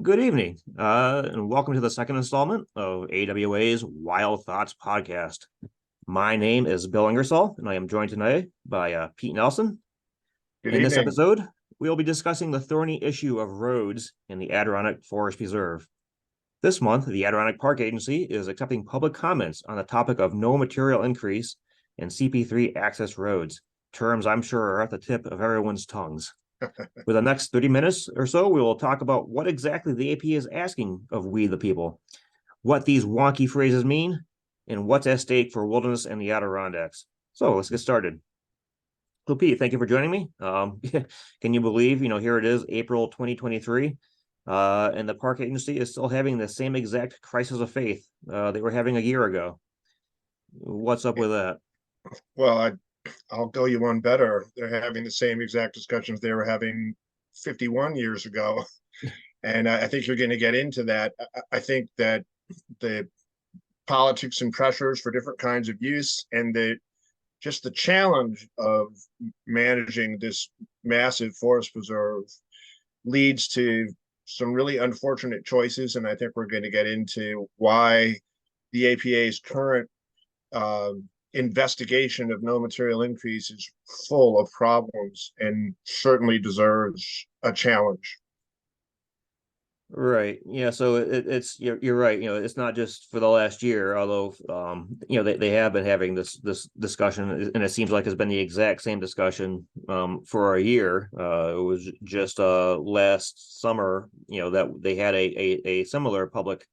Good evening, and welcome to the second installment of AWA's Wild Thoughts podcast. My name is Bill Ingersoll, and I am joined tonight by Pete Nelson. Good In this evening. episode, we will be discussing the thorny issue of roads in the Adirondack Forest Preserve. This month, the Adirondack Park Agency is accepting public comments on the topic of no material increase in CP3 access roads, terms I'm sure are at the tip of everyone's tongues. For the next 30 minutes or so, we will talk about what exactly the AP is asking of we the people, what these wonky phrases mean, and what's at stake for wilderness and the Adirondacks. So let's get started. So Pete, thank you for joining me. Can you believe, here it is, April 2023, and the park agency is still having the same exact crisis of faith they were having a year ago. What's up with that? Well, I'll go you one better. They're having the same exact discussions they were having 51 years ago. And I think you're going to get into that. I think that the politics and pressures for different kinds of use and the challenge of managing this massive forest preserve leads to some really unfortunate choices. And I think we're going to get into why the APA's current investigation of no material increase is full of problems and certainly deserves a challenge. Right. Yeah. So it's you're right. It's not just for the last year, although they have been having this discussion, and it seems like it's been the exact same discussion for a year. It was just last summer, that they had a similar public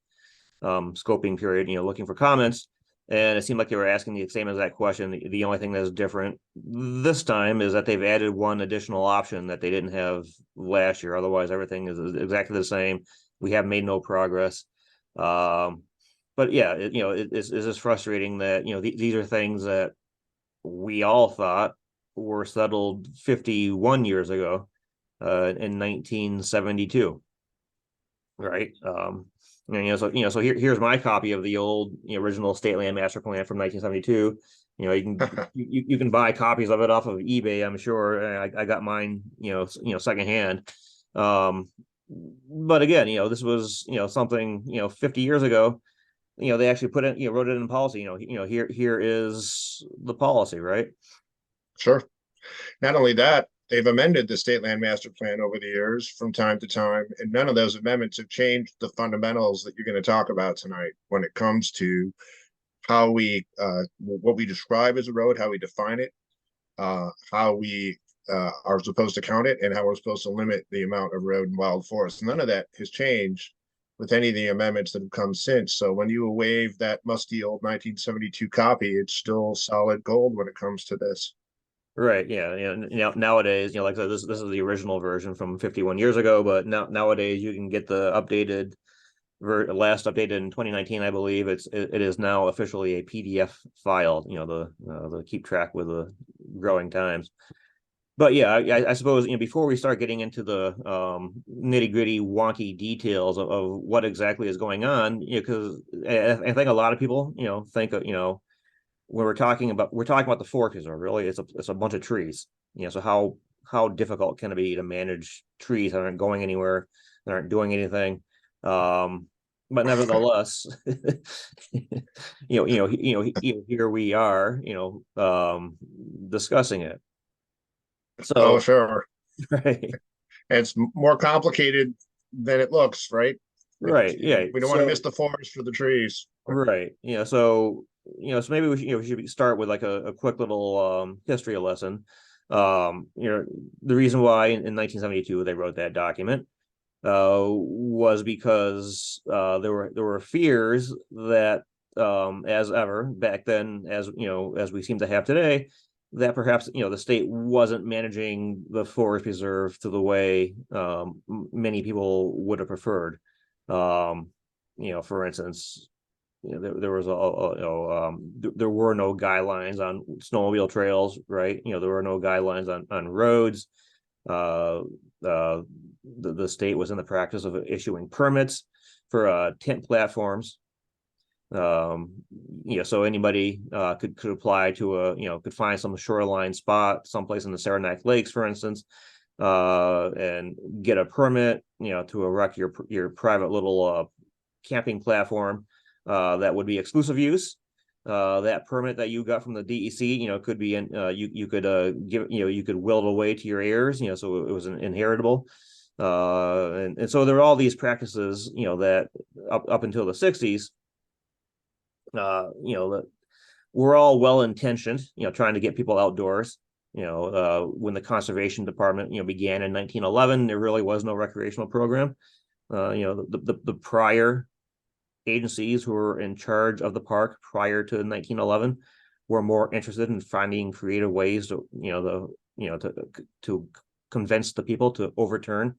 scoping period, looking for comments. And it seemed like they were asking the same exact question. The only thing that's different this time is that they've added one additional option that they didn't have last year. Otherwise, everything is exactly the same. We have made no progress. But yeah, it's just frustrating that, these are things that we all thought were settled 51 years ago in 1972. Right. So here's my copy of the old, original state land master plan from 1972. You can buy copies of it off of eBay, I'm sure. I got mine, secondhand. Um, but again, this was, something, 50 years ago. They actually put it, wrote it in policy. Here is the policy, right? Sure. Not only that, they've amended the state land master plan over the years from time to time, and none of those amendments have changed the fundamentals that you're going to talk about tonight when it comes to how we what we describe as a road, how we define it, how we are supposed to count it, and how we're supposed to limit the amount of road and wild forest. None of that has changed with any of the amendments that have come since. So when you waive that musty old 1972 copy, it's still solid gold when it comes to this. Right. Yeah. Nowadays, like I said, this is the original version from 51 years ago, but nowadays you can get the updated last updated in 2019, I believe. It is now officially a PDF file. The keep track with the growing times. But yeah, I suppose, before we start getting into the nitty gritty wonky details of what exactly is going on, because I think a lot of people, think when we're talking about the forest preserve, really it's a bunch of trees. So how difficult can it be to manage trees that aren't going anywhere, that aren't doing anything? But nevertheless, here we are, discussing it. Oh, So, sure. right, It's more complicated than it looks, right? right, yeah. We don't want to miss So, the forest for the trees. right, so maybe we should start with like a quick little history lesson. The reason why in 1972 they wrote that document was because there were fears that, as ever back then, as we seem to have today, that perhaps, the state wasn't managing the forest preserve to the way many people would have preferred. For instance, there was there were no guidelines on snowmobile trails, right? There were no guidelines on roads. uh the state was in the practice of issuing permits for tent platforms. um so anybody could apply to could find some shoreline spot someplace in the Saranac Lakes, for instance, and get a permit, to erect your private little camping platform that would be exclusive use. That permit that you got from the DEC, could be you could you could will it away to your heirs, so it was inheritable. And so there are all these practices, that up until the 60s, that we're all well intentioned, trying to get people outdoors. When the conservation department, began in 1911, there really was no recreational program. The prior agencies who were in charge of the park prior to 1911 were more interested in finding creative ways to, to convince the people to overturn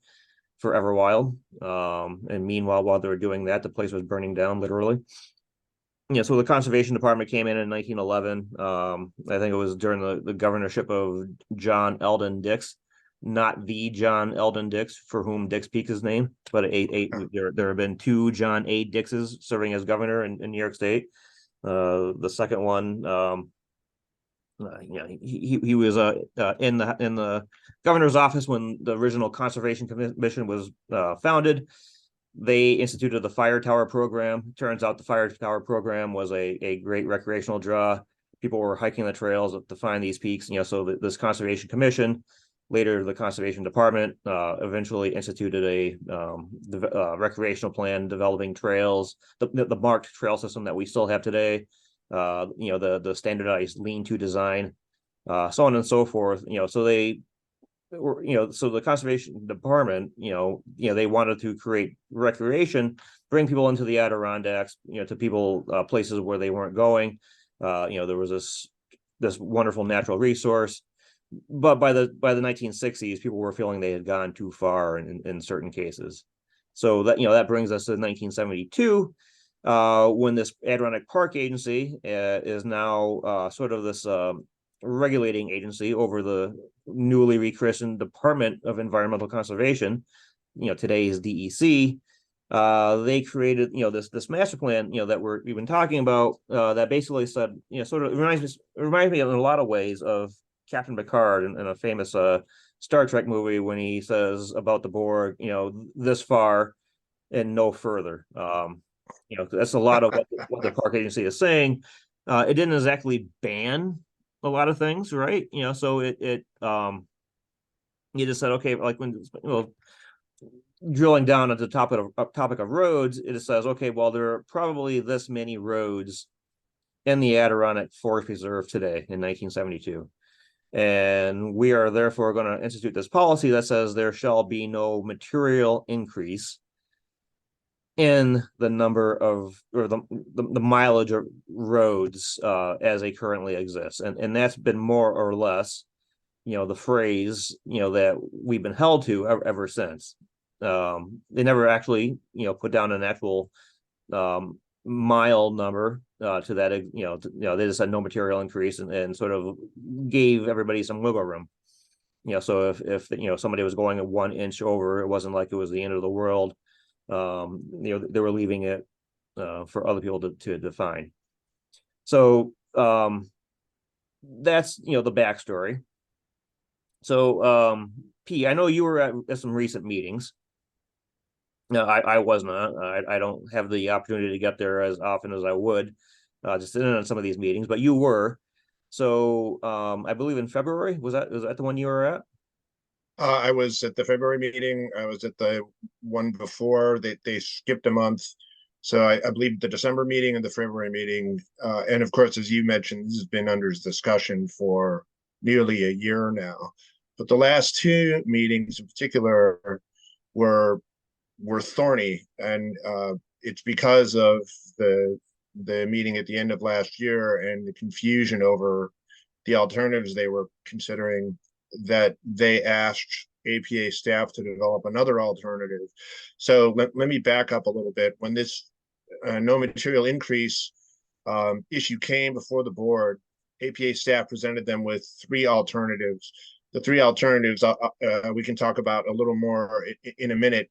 Forever Wild. And meanwhile, while they were doing that, the place was burning down, literally. So the conservation department came in 1911. I think it was during the governorship of John Eldon Dix, not the John Eldon Dix for whom Dix Peak is named, but there have been two John A. Dixes serving as governor in New York State. The second one, he was in the governor's office when the original Conservation Commission was founded. They instituted the fire tower program. Turns out the fire tower program was a great recreational draw. People were hiking the trails to find these peaks. So this Conservation Commission, later the Conservation Department, eventually instituted a recreational plan developing trails, the marked trail system that we still have today. The standardized lean-to design, so on and so forth. So they so the conservation department, they wanted to create recreation, bring people into the Adirondacks, to people places where they weren't going. There was this wonderful natural resource, but by the 1960s, people were feeling they had gone too far in certain cases. So that brings us to 1972, when this Adirondack Park Agency is now sort of this regulating agency over the newly rechristened Department of Environmental Conservation, today's DEC. They created, this master plan, that we've been talking about, that basically said, sort of reminds me in a lot of ways of Captain Picard in a famous Star Trek movie when he says about the Borg, this far and no further. That's a lot of what the park agency is saying. It didn't exactly ban a lot of things, right? So it you just said, okay, like when drilling down at the topic of roads, it says, okay, well, there are probably this many roads in the Adirondack Forest Preserve today in 1972. And we are therefore going to institute this policy that says there shall be no material increase in the number of, or the mileage of roads as they currently exist. And that's been more or less, the phrase, that we've been held to ever since. They never actually, put down an actual mile number to that, they just said no material increase and sort of gave everybody some wiggle room. So if somebody was going 1 inch over, it wasn't like it was the end of the world. They were leaving it for other people to define. So that's the backstory. So P, I know you were at some recent meetings. No, I was not. I don't have the opportunity to get there as often as I would, just in on some of these meetings, but you were. So I believe in February, was that the one you were at? I was at the February meeting. I was at the one before. They skipped a month. So I believe the December meeting and the February meeting. And of course, as you mentioned, this has been under discussion for nearly a year now. But the last two meetings in particular were thorny. And it's because of the meeting at the end of last year and the confusion over the alternatives they were considering, that they asked APA staff to develop another alternative. So let me back up a little bit. When this no material increase issue came before the board, APA staff presented them with three alternatives. The three alternatives we can talk about a little more in a minute,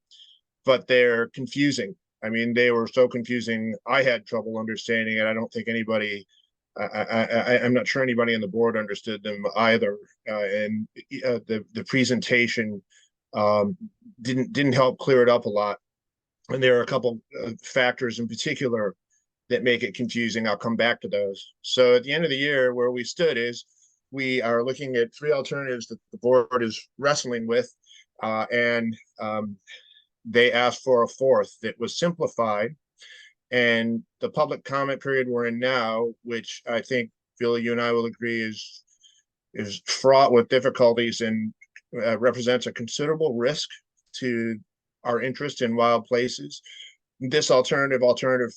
but they're confusing. I mean, they were so confusing. I had trouble understanding it. I don't think anybody I'm not sure anybody on the board understood them either. And the presentation didn't help clear it up a lot. And there are a couple of factors in particular that make it confusing. I'll come back to those. So at the end of the year, where we stood is we are looking at three alternatives that the board is wrestling with, and they asked for a fourth that was simplified. And the public comment period we're in now, which I think, Bill, you and I will agree is fraught with difficulties and represents a considerable risk to our interest in wild places. This alternative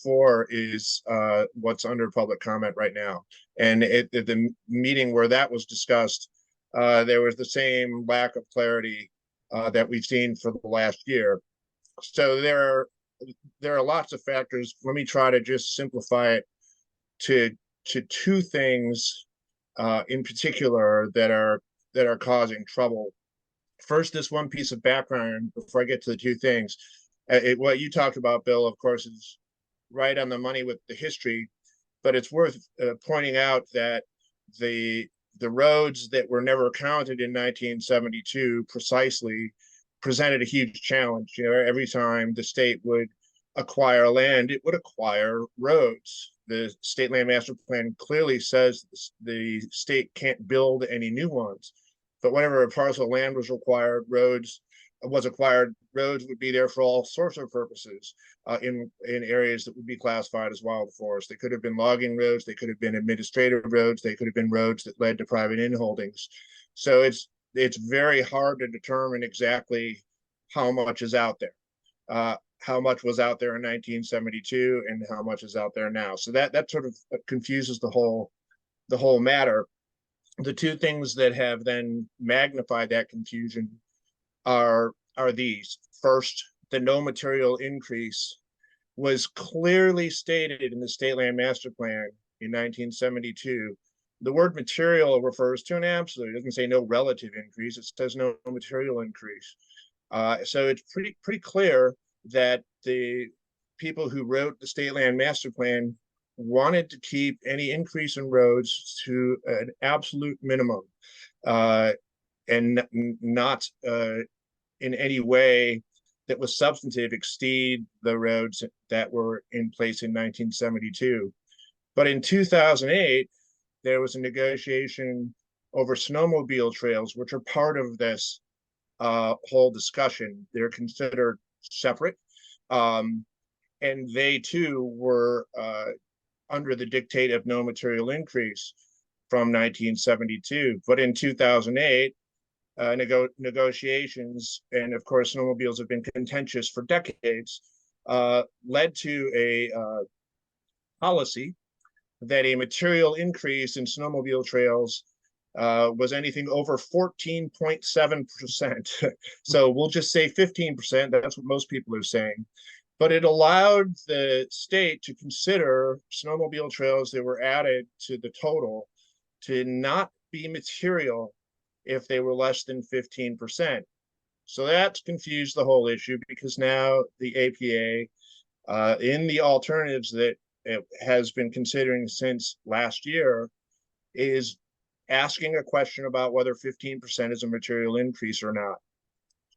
four, is what's under public comment right now. And at the meeting where that was discussed, there was the same lack of clarity that we've seen for the last year. So there are lots of factors. Let me try to just simplify it to two things in particular that are causing trouble. First, this one piece of background before I get to the two things. What you talked about, Bill, of course, is right on the money with the history, but it's worth pointing out that the roads that were never counted in 1972 precisely presented a huge challenge. You know, every time the state would acquire land, it would acquire roads. The state land master plan clearly says the state can't build any new ones, but whenever a parcel of land was acquired, roads would be there for all sorts of purposes in areas that would be classified as wild forest. They could have been logging roads, they could have been administrative roads, they could have been roads that led to private inholdings. So it's very hard to determine exactly how much is out there. How much was out there in 1972 and how much is out there now. So that sort of confuses the whole matter. The two things that have then magnified that confusion are these. First, the no material increase was clearly stated in the state land master plan in 1972. The word material refers to an absolute. It doesn't say no relative increase. It says no material increase. So it's pretty clear that the people who wrote the state land master plan wanted to keep any increase in roads to an absolute minimum, and not in any way that was substantive exceed the roads that were in place in 1972. But in 2008, there was a negotiation over snowmobile trails, which are part of this whole discussion. They're considered separate, and they too were under the dictate of no material increase from 1972. But in 2008, negotiations, and of course snowmobiles have been contentious for decades, led to a policy that a material increase in snowmobile trails was anything over 14.7%. So we'll just say 15%. That's what most people are saying. But it allowed the state to consider snowmobile trails that were added to the total to not be material if they were less than 15%. So that's confused the whole issue, because now the APA, in the alternatives that it has been considering since last year, is asking a question about whether 15% is a material increase or not.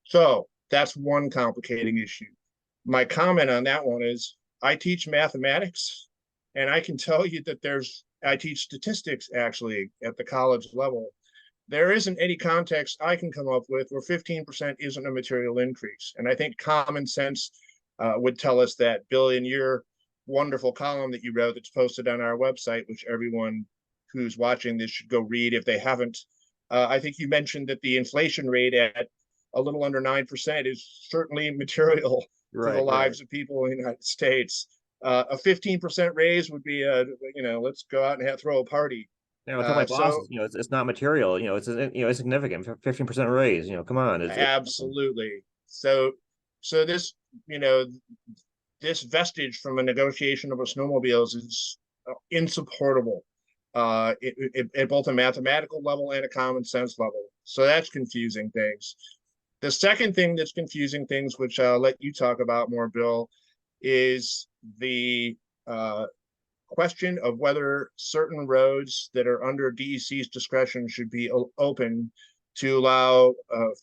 So that's one complicating issue. My comment on that one is, I teach mathematics, and I can tell you that I teach statistics actually at the college level. There isn't any context I can come up with where 15% isn't a material increase. And I think common sense would tell us that. Bill, in your wonderful column that you wrote that's posted on our website, which everyone who's watching this should go read if they haven't, I think you mentioned that the inflation rate at a little under 9% is certainly material for the lives of people in the United States. A 15% raise would be let's go out and throw a party. Tell my boss, it's not material. It's it's significant. 15% raise. Come on. Absolutely. So this this vestige from a negotiation over snowmobiles is insupportable at both a mathematical level and a common sense level. So that's confusing things. The second thing that's confusing things, which I'll let you talk about more, Bill, is the question of whether certain roads that are under DEC's discretion should be open to allow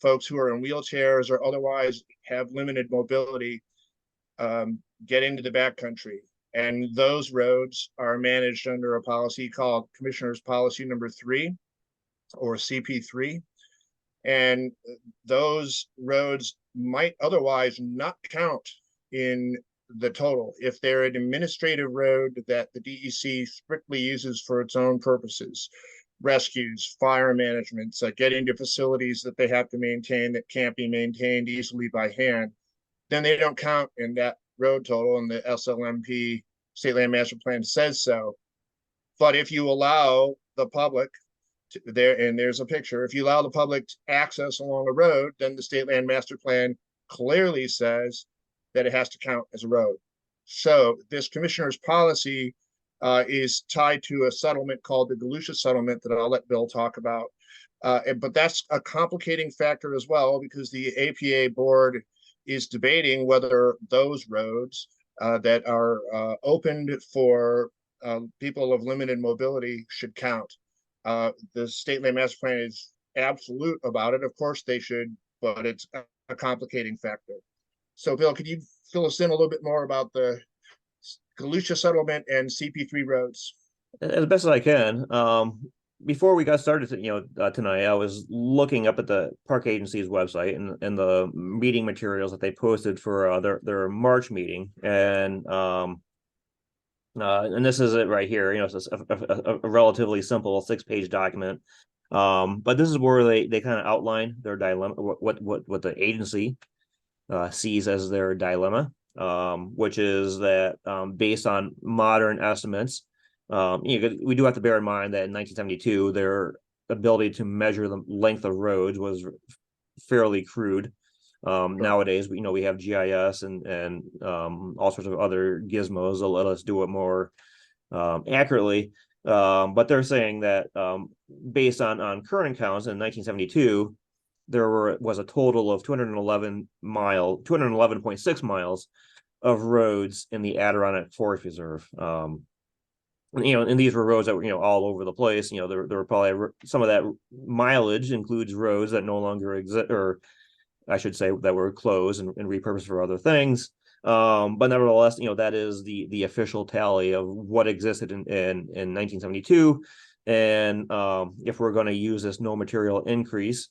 folks who are in wheelchairs or otherwise have limited mobility get into the backcountry. And those roads are managed under a policy called Commissioner's Policy Number 3, or CP3. And those roads might otherwise not count in the total if they're an administrative road that the DEC strictly uses for its own purposes, rescues, fire management, getting to facilities that they have to maintain that can't be maintained easily by hand, then they don't count in that road total, and the SLMP State Land Master Plan says so. But if you allow the public there, and there's a picture, if you allow the public access along a road, then the State Land Master Plan clearly says that it has to count as a road. So this commissioner's policy is tied to a settlement called the Galusha settlement that I'll let Bill talk about. But that's a complicating factor as well, because the APA board is debating whether those roads that are opened for people of limited mobility should count. The State Land Master Plan is absolute about it. Of course they should, but it's a complicating factor. So Bill, could you fill us in a little bit more about the Galusha settlement and CP3 roads? As best as I can. Before we got started, tonight, I was looking up at the park agency's website and the meeting materials that they posted for their March meeting, and this is it right here. It's a relatively simple 6-page document, but this is where they kind of outline their dilemma, what the agency sees as their dilemma, which is that based on modern estimates. We do have to bear in mind that in 1972, their ability to measure the length of roads was fairly crude. Nowadays, we have GIS and all sorts of other gizmos that let us do it more accurately. But they're saying that based on current counts in 1972, there was a total of 211.6 miles of roads in the Adirondack Forest Preserve. And these were roads that were, all over the place. There were probably some of that mileage includes roads that no longer exist, or I should say that were closed and repurposed for other things. But nevertheless, that is the official tally of what existed in 1972. And if we're going to use this no material increase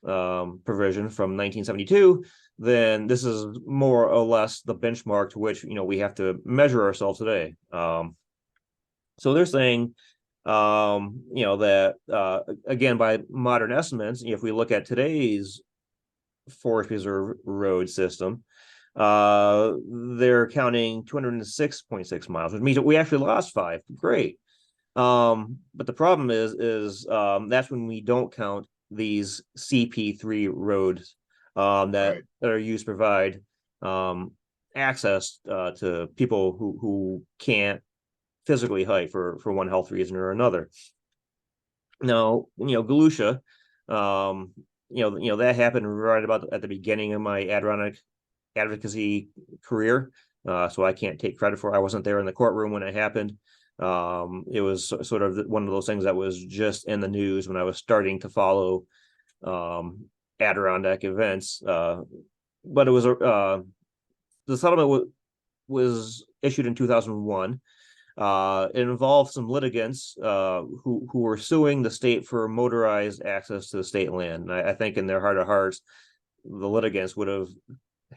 provision from 1972, then this is more or less the benchmark to which, we have to measure ourselves today. So they're saying, that, again, by modern estimates, if we look at today's Forest Preserve road system, they're counting 206.6 miles, which means that we actually lost 5. Great. But the problem is that's when we don't count these CP3 roads that are used to provide access to people who can't physically hike for one health reason or another. Now, Galusha, that happened right about at the beginning of my Adirondack advocacy career. So I can't take credit for it. I wasn't there in the courtroom when it happened. It was sort of one of those things that was just in the news when I was starting to follow Adirondack events. But it was the settlement was issued in 2001. It involved some litigants who were suing the state for motorized access to the state land. And I think in their heart of hearts, the litigants would have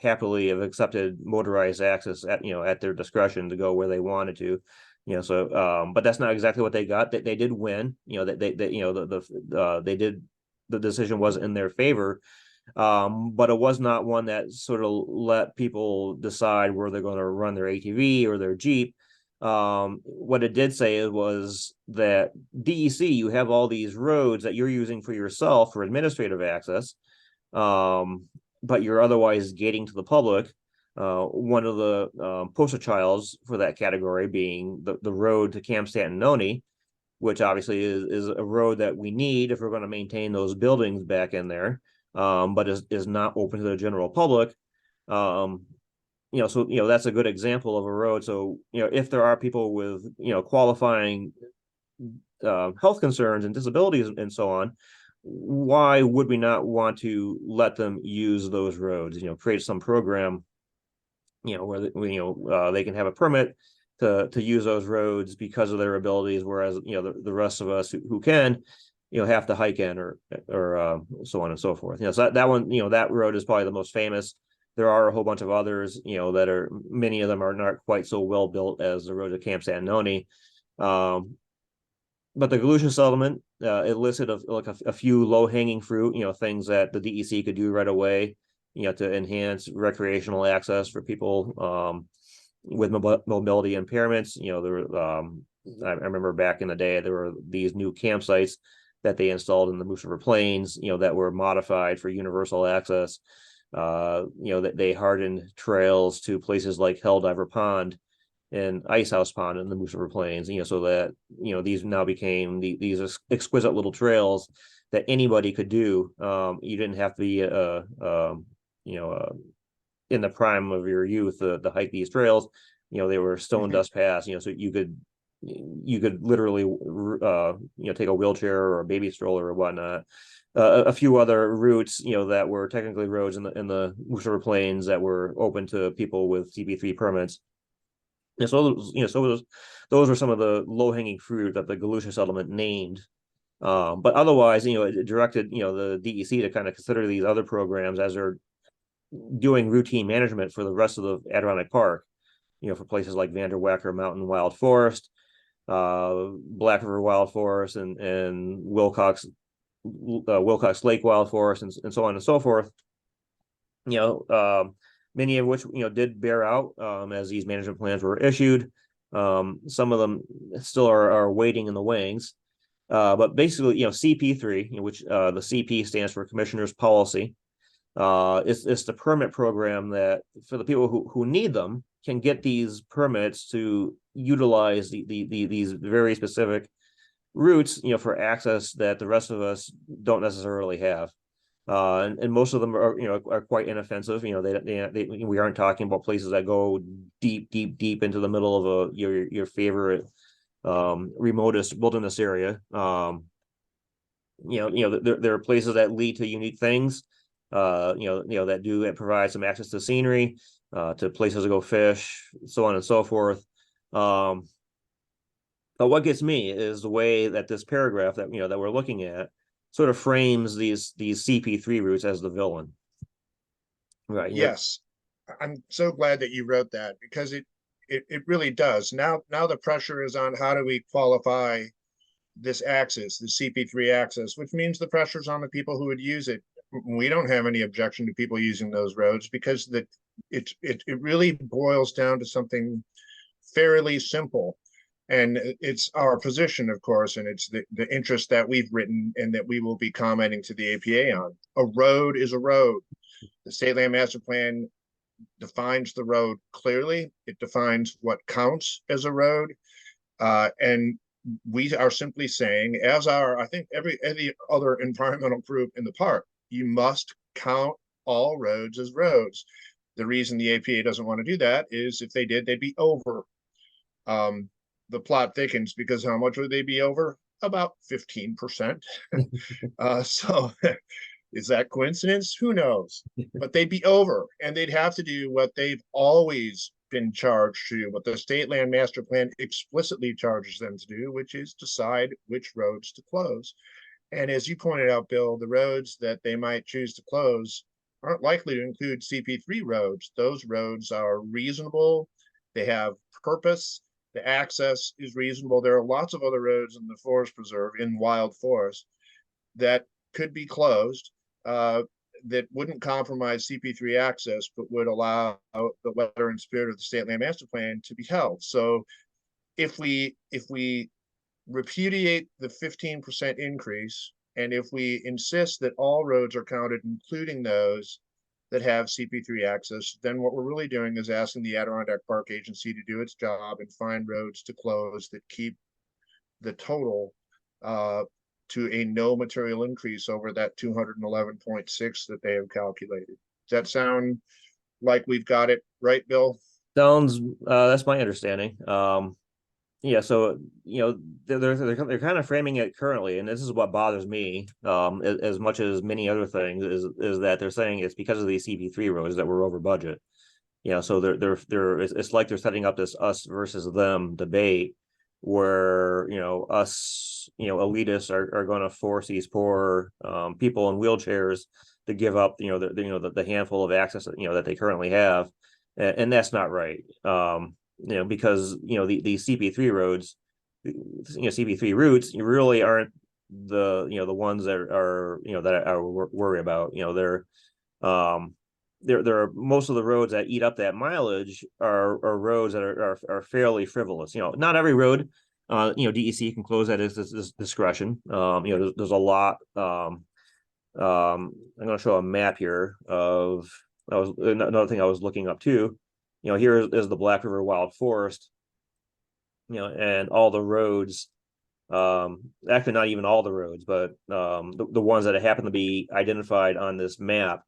happily have accepted motorized access at their discretion to go where they wanted to. But that's not exactly what they got. They did win. The decision was in their favor. But it was not one that sort of let people decide where they're going to run their ATV or their Jeep. What it did say was that DEC, you have all these roads that you're using for yourself for administrative access, but you're otherwise gating to the public. One of the poster childs for that category being the road to Camp Stantononi, which obviously is a road that we need if we're going to maintain those buildings back in there, but is not open to the general public. so, that's a good example of a road. So, if there are people with, qualifying health concerns and disabilities and so on, why would we not want to let them use those roads? Create some program, where they can have a permit to use those roads because of their abilities, whereas the rest of us who can, have to hike in or so on and so forth. So that one, that road is probably the most famous. There are a whole bunch of others, that are, many of them are not quite so well built as the road to Camp Santoni. But the Galusha settlement, it listed like a few low hanging fruit, things that the DEC could do right away, to enhance recreational access for people with mobility impairments. I remember back in the day, there were these new campsites that they installed in the Moose River Plains, that were modified for universal access. That they hardened trails to places like Helldiver Pond and Ice House Pond in the Moose River Plains, so that, these now became these exquisite little trails that anybody could do. You didn't have to be, in the prime of your youth to hike these trails. They were stone dust paths, so you could literally, take a wheelchair or a baby stroller or whatnot. A few other routes, that were technically roads in the Moose River Plains that were open to people with CP3 permits. And so, those are some of the low hanging fruit that the Galusha settlement named. But otherwise, it directed, the DEC to kind of consider these other programs as they're doing routine management for the rest of the Adirondack Park, for places like Vanderwecker Mountain Wild Forest, Black River Wild Forest, and Wilcox Lake Wild Forest, and so on and so forth. Many of which did bear out as these management plans were issued. Some of them still are waiting in the wings. But basically, CP3, which the CP stands for Commissioner's Policy, it's the permit program that for the people who need them can get these permits to utilize these very specific routes, for access that the rest of us don't necessarily have. And most of them are quite inoffensive. We aren't talking about places that go deep into the middle of your favorite remotest wilderness area. There are places that lead to unique things. That do provide some access to scenery, to places to go fish, so on and so forth. But what gets me is the way that this paragraph that that we're looking at sort of frames these CP3 routes as the villain. Right. Yes. I'm so glad that you wrote that, because it really does. Now the pressure is on how do we qualify this access, the CP3 access, which means the pressure's on the people who would use it. We don't have any objection to people using those roads, because it really boils down to something fairly simple. And it's our position, of course, and it's the interest that we've written and that we will be commenting to the APA on. A road is a road. The State Land Master Plan defines the road clearly. It defines what counts as a road. And we are simply saying, as are, I think, every other environmental group in the park, you must count all roads as roads. The reason the APA doesn't want to do that is if they did, they'd be over. The plot thickens, because how much would they be over? About 15%. So is that coincidence? Who knows? But they'd be over, and they'd have to do what they've always been charged to do, what the State Land Master Plan explicitly charges them to do, which is decide which roads to close. And as you pointed out, Bill, the roads that they might choose to close aren't likely to include CP3 roads. Those roads are reasonable. They have purpose. The access is reasonable. There are lots of other roads in the forest preserve, in wild forest, that could be closed, that wouldn't compromise CP3 access, but would allow the letter and spirit of the State Land Master Plan to be held. So if we repudiate the 15% increase, and if we insist that all roads are counted, including those that have CP3 access, then what we're really doing is asking the Adirondack Park Agency to do its job and find roads to close that keep the total to a no material increase over that 211.6 that they have calculated. Does that sound like we've got it, right, Bill? Sounds, that's my understanding. Yeah, so they're kind of framing it currently, and this is what bothers me, as much as many other things, is that they're saying it's because of these CP3 roads that we're over budget. So it's like they're setting up this us versus them debate where us elitists are going to force these poor people in wheelchairs to give up the handful of access that they currently have, and that's not right. Because these CP3 roads, CP3 routes, you really aren't the ones that that I worry about. There are most of the roads that eat up that mileage are roads that are fairly frivolous. Not every road, DEC can close at its discretion. There's a lot. I'm going to show a map here of another thing I was looking up too. Here is the Black River Wild Forest. And all the roads. Actually, not even all the roads, but the ones that happen to be identified on this map.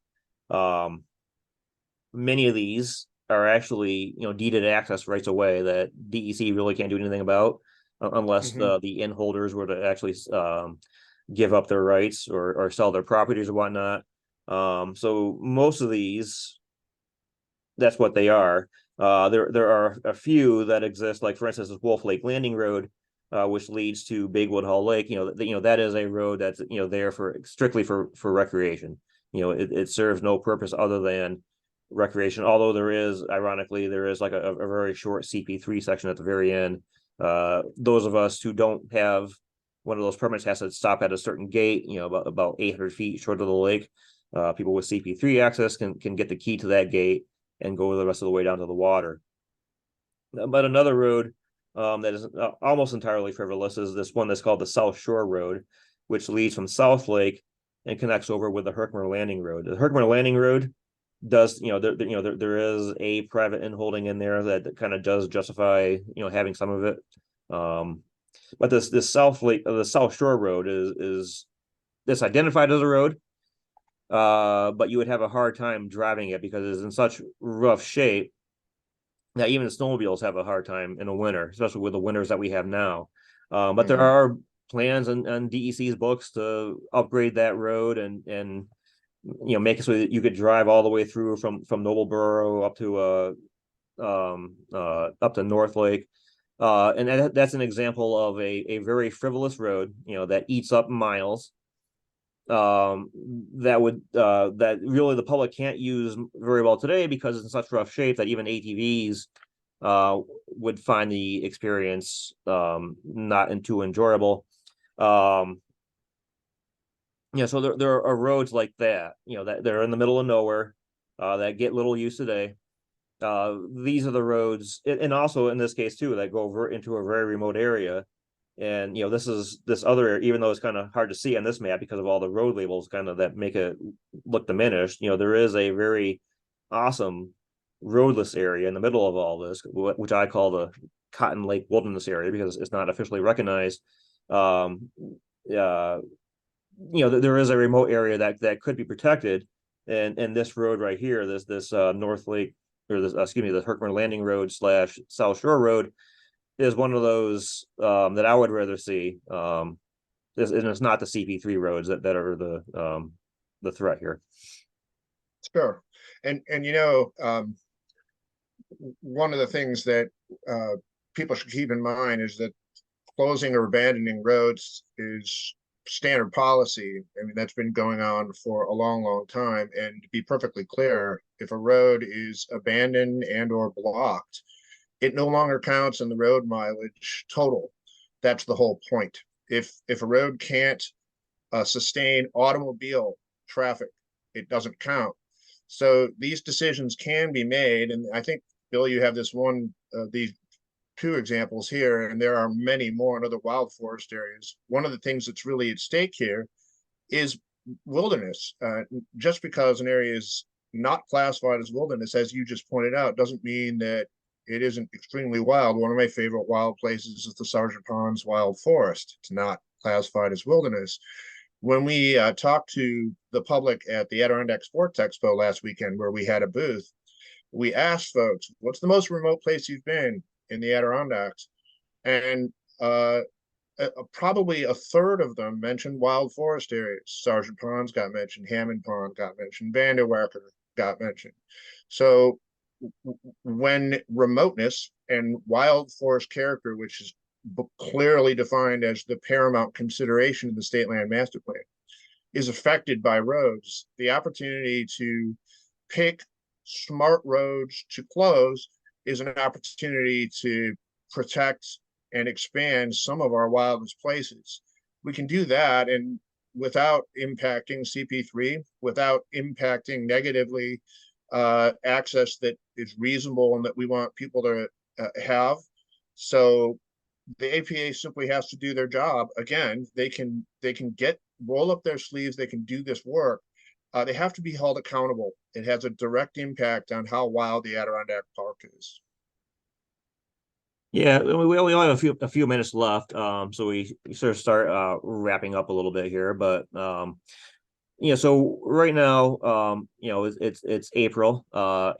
Many of these are actually deeded access rights away that DEC really can't do anything about unless the inn holders were to actually give up their rights or sell their properties or whatnot. So most of these, that's what they are. There are a few that exist, like for instance, this Wolf Lake Landing Road, which leads to Big Woodhull Lake. That is a road that's there for strictly for recreation. It serves no purpose other than recreation. Although ironically, there is like a very short CP3 section at the very end. Those of us who don't have one of those permits has to stop at a certain gate, about 800 feet short of the lake. People with CP3 access can get the key to that gate and go the rest of the way down to the water. But another road that is almost entirely frivolous is this one that's called the South Shore Road, which leads from South Lake and connects over with the Herkimer Landing Road. The Herkimer Landing Road does, there is a private inholding in there that kind of does justify, having some of it. But this South Lake, the South Shore Road is this identified as a road, but you would have a hard time driving it because it's in such rough shape that even the snowmobiles have a hard time in the winter, especially with the winters that we have now. But there are plans on DEC's books to upgrade that road and make it so that you could drive all the way through from Noblesboro up to North Lake. And that's an example of a very frivolous road, that eats up miles. That really the public can't use very well today because it's in such rough shape that even ATVs would find the experience not too enjoyable. So there are roads like that, that they're in the middle of nowhere, that get little use today. These are the roads, and also in this case too, that go over into a very remote area. And this other, even though it's kind of hard to see on this map because of all the road labels kind of that make it look diminished, there is a very awesome roadless area in the middle of all this, which I call the Cotton Lake Wilderness Area because it's not officially recognized. There is a remote area that could be protected, and this road right here, this North Lake, or this the Herkimer Landing Road / South Shore Road, is one of those that I would rather see. And it's not the CP3 roads that are the threat here. Sure. And one of the things that people should keep in mind is that closing or abandoning roads is standard policy. I mean, that's been going on for a long time. And to be perfectly clear, if a road is abandoned and or blocked, it no longer counts in the road mileage total. That's the whole point. If a road can't sustain automobile traffic, it doesn't count. So these decisions can be made, and I think, Bill, you have these two examples here, and there are many more in other wild forest areas. One of the things that's really at stake here is wilderness. Just because an area is not classified as wilderness, as you just pointed out, doesn't mean that it isn't extremely wild. One of my favorite wild places is the Sargent Ponds Wild Forest. It's not classified as wilderness. When we talked to the public at the Adirondack Sports Expo last weekend, where we had a booth, we asked folks, what's the most remote place you've been in the Adirondacks? And probably a third of them mentioned wild forest areas. Sergeant Ponds got mentioned, Hammond Pond got mentioned, Vanderwacker got mentioned. So when remoteness and wild forest character, which is clearly defined as the paramount consideration in the state land master plan, is affected by roads, the opportunity to pick smart roads to close is an opportunity to protect and expand some of our wildest places. We can do that and without impacting CP3, without impacting negatively access that is reasonable and that we want people to have. So the APA simply has to do their job. Again, they can roll up their sleeves, they can do this work. They have to be held accountable. It has a direct impact on how wild the Adirondack Park is. Yeah, we only have a few minutes left, so we sort of start wrapping up a little bit here. But so right now, it's April.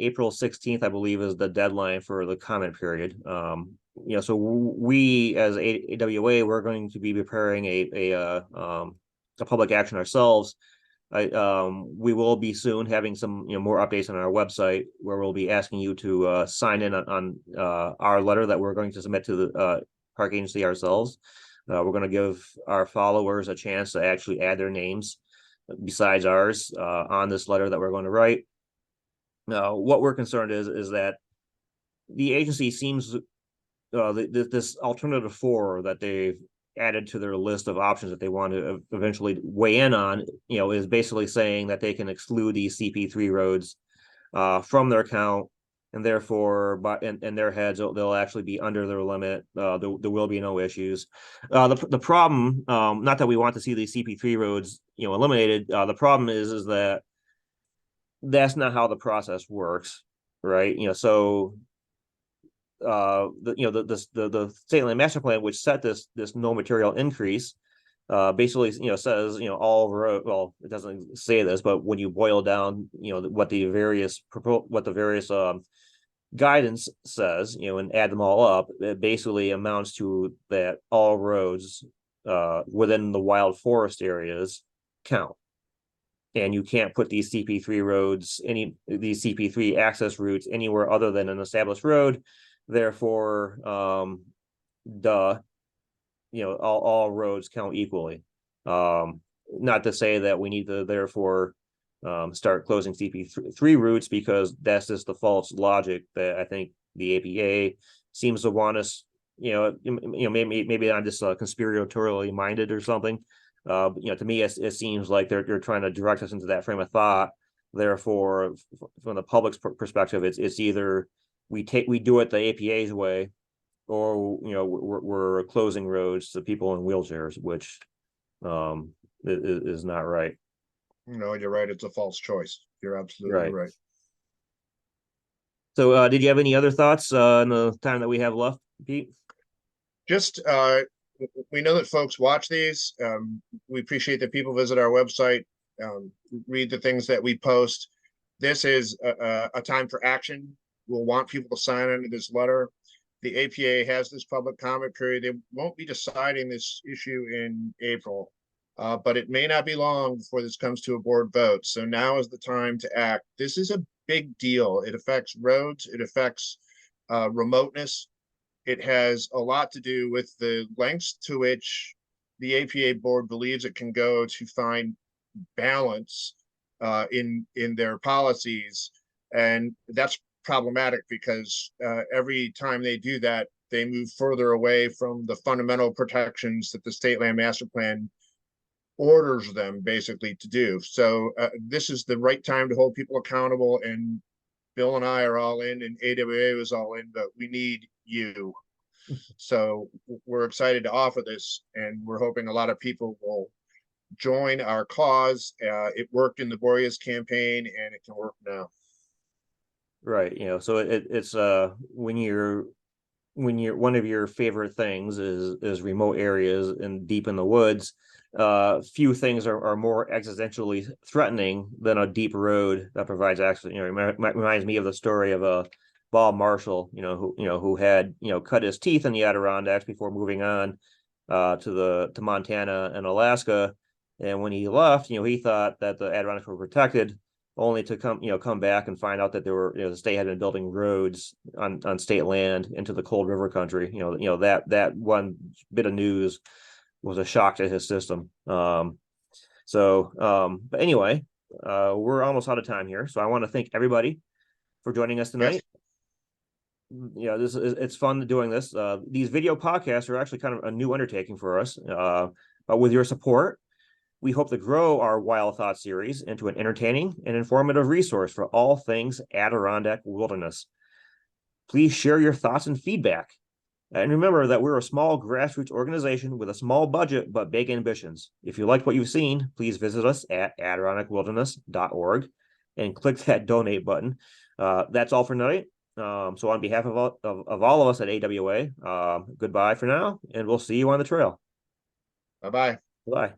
April 16th, I believe, is the deadline for the comment period. So we as AWA, we're going to be preparing a public action ourselves. We will be soon having some more updates on our website where we'll be asking you to sign in on our letter that we're going to submit to the park agency ourselves. We're going to give our followers a chance to actually add their names besides ours on this letter that we're going to write. What we're concerned is that the agency seems this alternative 4 that they've added to their list of options that they want to eventually weigh in on, is basically saying that they can exclude these CP3 roads from their count, and therefore, in their heads, they'll actually be under their limit. There will be no issues. The problem, not that we want to see these CP3 roads, eliminated. The problem is that that's not how the process works, right? So the state land master plan, which set this no material increase, basically says all road. Well, it doesn't say this, but when you boil down what the various guidance says, and add them all up, it basically amounts to that all roads within the wild forest areas count. And you can't put these CP3 roads, these CP3 access routes anywhere other than an established road. Therefore, all roads count equally. Not to say that we need to therefore start closing CP3 routes, because that's just the false logic that I think the APA seems to want us. Maybe I'm just conspiratorially minded or something. To me, it seems like they're trying to direct us into that frame of thought. Therefore, from the public's perspective, it's either we do it the APA's way, or we're closing roads to people in wheelchairs, which is not right. You're right. It's a false choice. You're absolutely right. So, did you have any other thoughts in the time that we have left, Pete? Just we know that folks watch these. We appreciate that people visit our website, read the things that we post. This is a time for action. We'll want people to sign into this letter. The APA has this public comment period. They won't be deciding this issue in April, but it may not be long before this comes to a board vote. So now is the time to act. This is a big deal. It affects roads. It affects remoteness. It has a lot to do with the lengths to which the APA board believes it can go to find balance in their policies. And that's problematic because every time they do that, they move further away from the fundamental protections that the state land master plan orders them basically to do. So this is the right time to hold people accountable, and Bill and I are all in, and AWA was all in, but we need you. So we're excited to offer this, and we're hoping a lot of people will join our cause. It worked in the Boreas campaign, and it can work now. Right. So it's when you're when you're one of your favorite things is remote areas and deep in the woods, few things are more existentially threatening than a deep road that provides access. Reminds me of the story of a Bob Marshall, who had cut his teeth in the Adirondacks before moving on to Montana and Alaska. And when he left, he thought that the Adirondacks were protected, only to come back and find out that there were, the state had been building roads on state land into the cold river country. That one bit of news was a shock to his system. But anyway, we're almost out of time here, so I want to thank everybody for joining us Yes. tonight. It's fun doing this. These video podcasts are actually kind of a new undertaking for us. But with your support, we hope to grow our Wild Thoughts series into an entertaining and informative resource for all things Adirondack wilderness. Please share your thoughts and feedback. And remember that we're a small grassroots organization with a small budget but big ambitions. If you liked what you've seen, please visit us at Adirondackwilderness.org and click that donate button. That's all for tonight. So on behalf of all of us at AWA, goodbye for now, and we'll see you on the trail. Bye-bye. Bye.